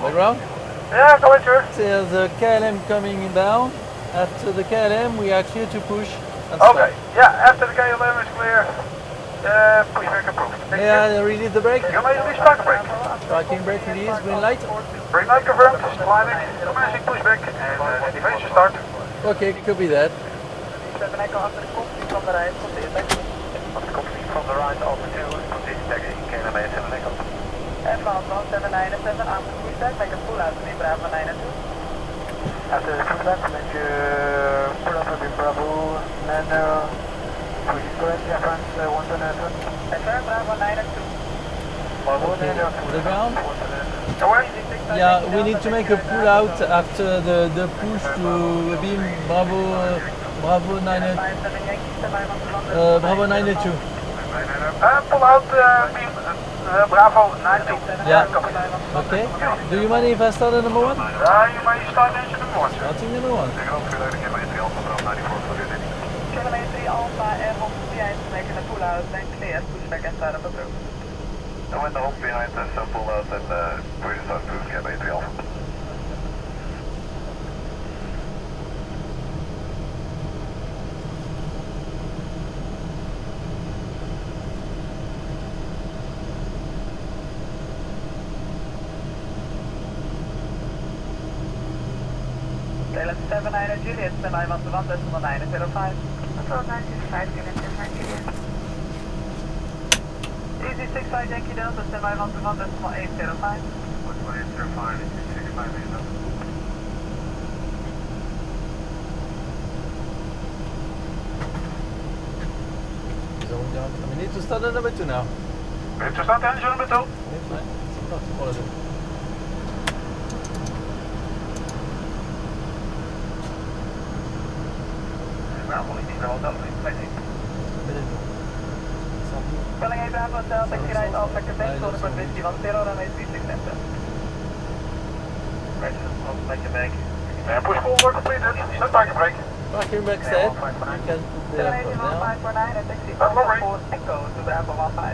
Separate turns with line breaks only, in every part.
Background?
Yeah, go ahead, sir.
There's a KLM coming down. After the KLM, we ask you to push and
Okay,
stop.
yeah, after the KLM is clear, push back approved. Thank you.
Yeah, release the brake.
You may release parking brake.
Parking brake release, green light.
Green light confirmed, climbing, commencing pushback, and deviation start.
Okay, could be that.
7 Echo after the cockpit from the right, continue taxi.
After cockpit from the right, Alpha 2, continue taxi, KLM 7 Echo.
Advance 1797, after pushback, make a pull out to be Bravo 9 and 2.
After the pushback, make a pull out to be Bravo, Nano, push correct, reference 127.
And fair, Bravo 9 and 2.
Bravo
Okay,
9
on the ground.
Yeah,
Yeah, we need to make a pull out after the push to beam Bravo Bravo 9 Bravo 92.
pull out beam Bravo 92.
Yeah. Okay. Do you mind if I start at number 1?
You may start engine number 1, sir.
Starting number 1.
Kilometer 3 Alpha and hold behind, making a pull out, then clear, pushback and start up approved.
And when the hold behind us, pull out and push start approved, Kilometer 3 Alpha.
Taylor 79 Juliet, standby 121.905.
Control 965, Juliet, 79 Juliet.
Easy 65 Yankee Delta, standby 121.805.
12805, 65
We need to start at number 2 now.
Ready to start engine number 2?
It's fine. It's not all of them.
Calling A Bravo Hotel, taxi right Alpha Quebec, zone for Whiskey 10, runway 36 center.
Make your back. Push forward, completed. Set parking brake.
Parking brake set. You can put the airport down.
1549 and taxi 4 Echo to Bravo 15.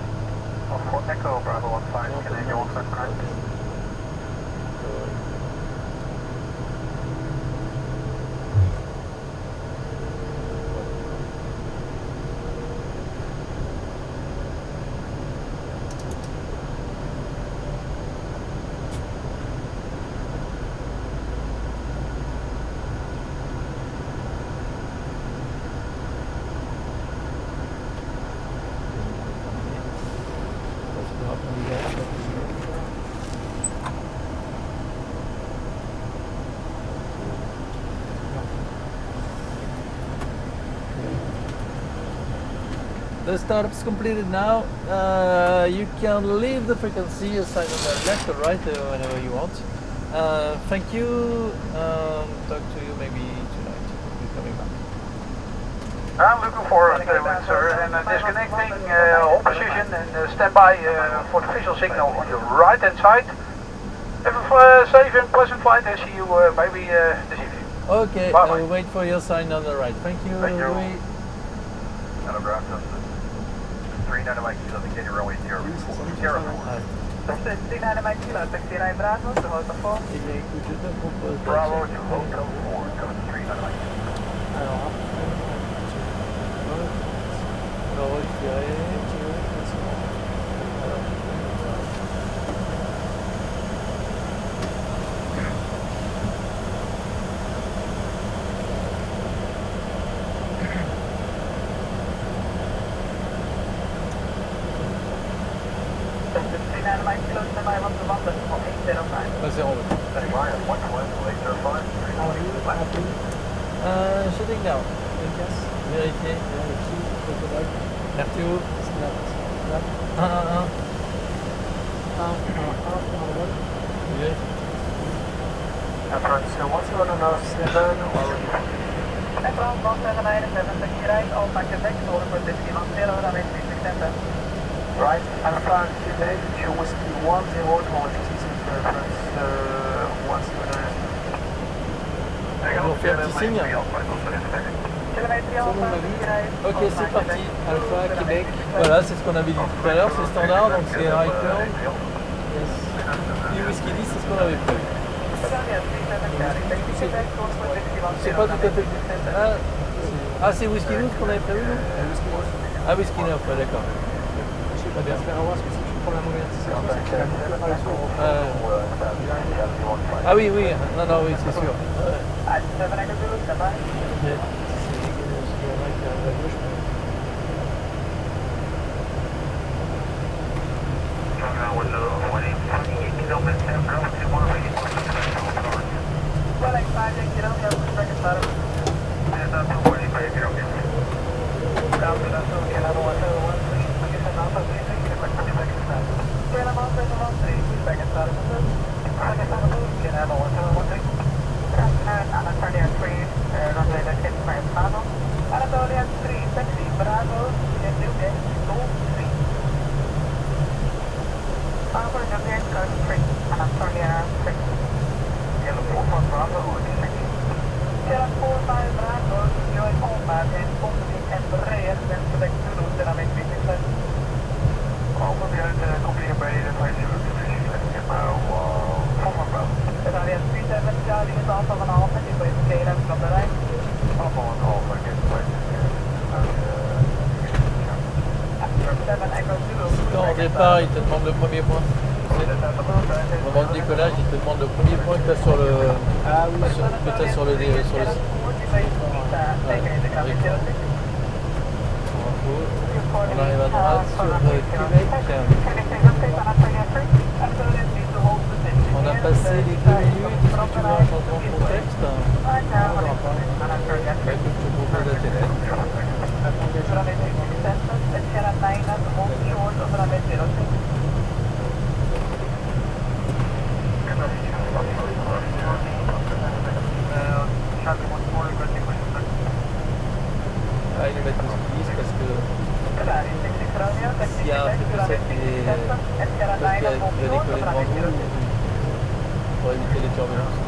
4 Echo, Bravo 15, can you also correct?
The startup's completed now. You can leave the frequency aside on the left or right whenever you want. Thank you. Talk to you maybe tonight. You're coming back.
I'm looking forward to it, sir, and disconnecting hold position and stand by for the visual signal on your right hand side. Have a safe and pleasant flight and see you maybe this evening.
Okay,
Bye-bye.
I will wait for your sign on the right. Thank you.
Thank you.
Louis.
Hello, ground system. 39 Mike, so the Kenny runway 0.
Hi.
69 Mike Kilo, taxi right Bravo, to Hotel 4.
Je te propose de
Bravo to
checker.
Hotel 4, coming to 39 Mike.
Alors, on va retirer. Vas-y, on va. Shutting down. Vérifier. Merci. 1, 1, 1.
So what's going on now, 7
Advance 1797, taxi right Alpha Quebec, zone for Whiskey 10, runway 36 center.
Right, Alpha Quebec, to Whiskey 10 towards reference 179.
On fait un petit signe. Ok, c'est parti. Alpha, Québec. Voilà, c'est ce qu'on avait dit tout à l'heure, c'est standard, donc c'est high turn. Yes. Et Whiskey 10, c'est ce qu'on avait prévu. c'est pas tout à fait... c'est Whisky Neuf qu'on avait prévu, non? Ah, Whisky Neuf, ouais, d'accord. Très bien. Ah oui, oui, non, oui, c'est sûr. Quand au départ, il te demande le premier point. Au moment de décollage, il te demande le premier point que tu as sur le, sur le site. On arrive à droite sur Québec. On a passé les 2 minutes. Est-ce que tu veux un changement de contexte? Je te propose la télé. Ah, il va mettre une skis parce que s'il y a un truc de cette qui va décoller devant vous pour éviter les turbulences.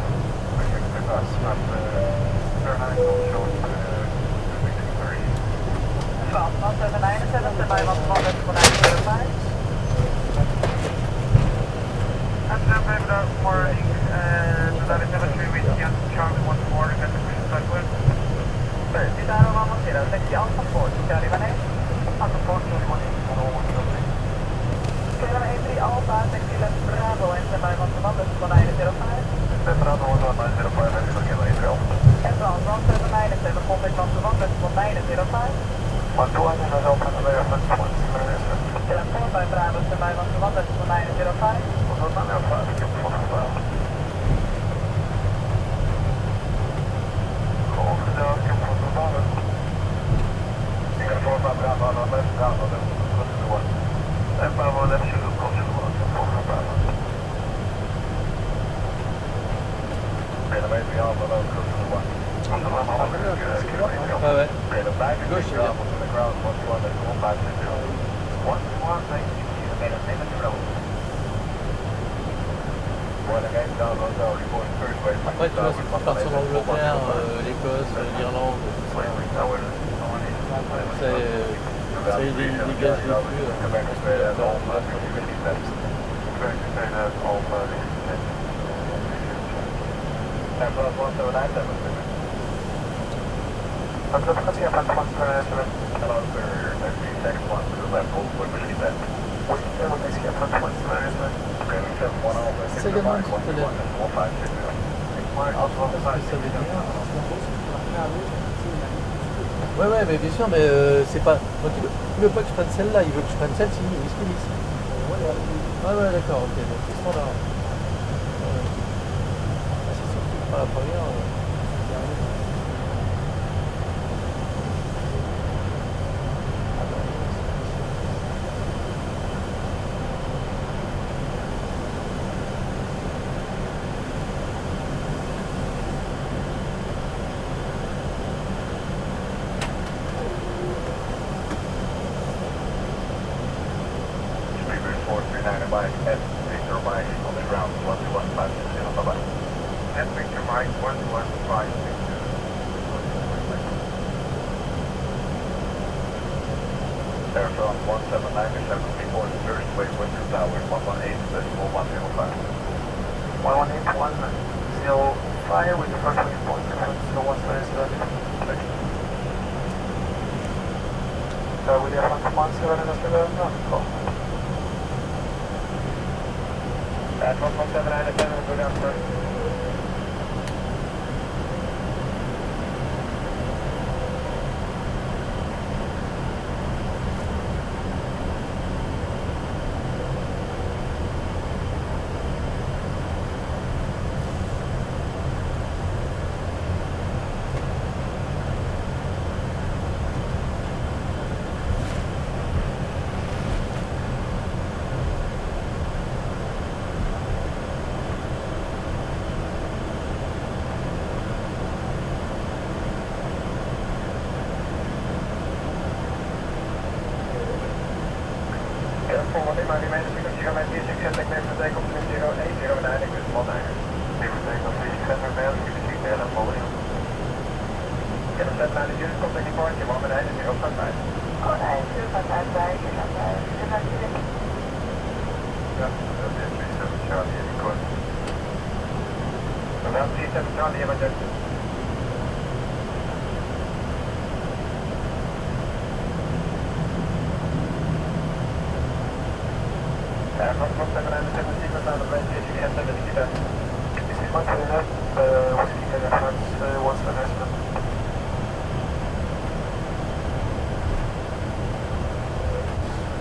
Ouais. Gauche, là. Après, tu vois, si tu pars sur l'Angleterre, l'Écosse, l'Irlande, ça dégage le plus. C'est également un petit peu l'air. Ouais, mais bien sûr, mais c'est pas. Donc il veut pas que je prenne celle-là, il veut que je prenne celle-ci, whisky mix. Ouais, d'accord, ok, donc c'est standard. C'est sûr que tu prends la première.
fire with the first wing point difference, so once there is a connection. With the F1 command 7 and S7, go. That 1.7 and 7, go down first.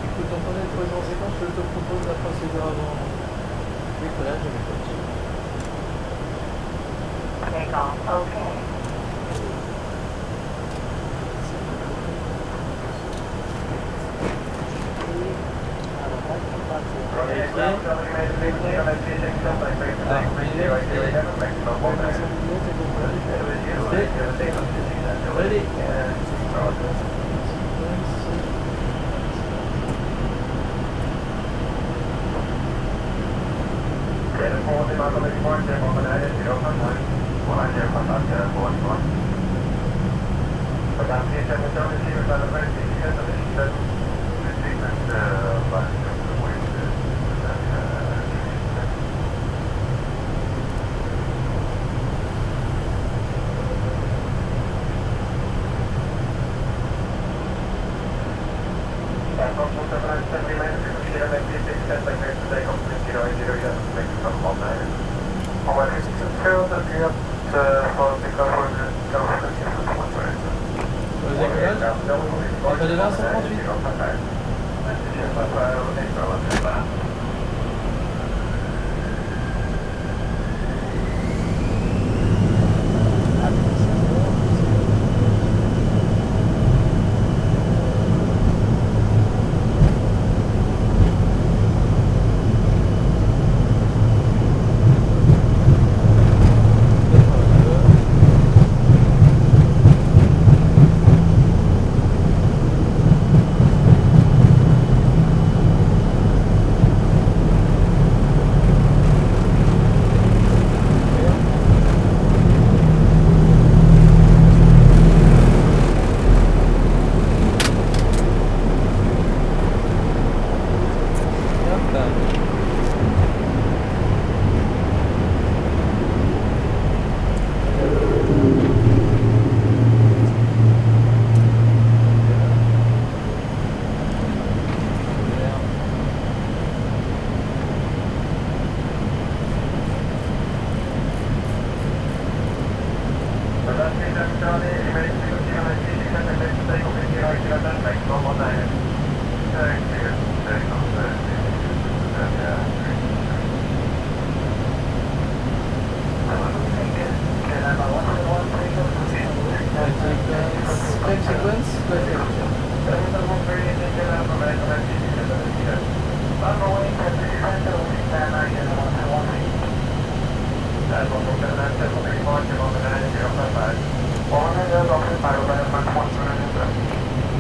Écoute, en prenant une présence séquence, je te propose la procédure avant décollage avec coach.
Take off, okay.
Ready? On fait de 20 138.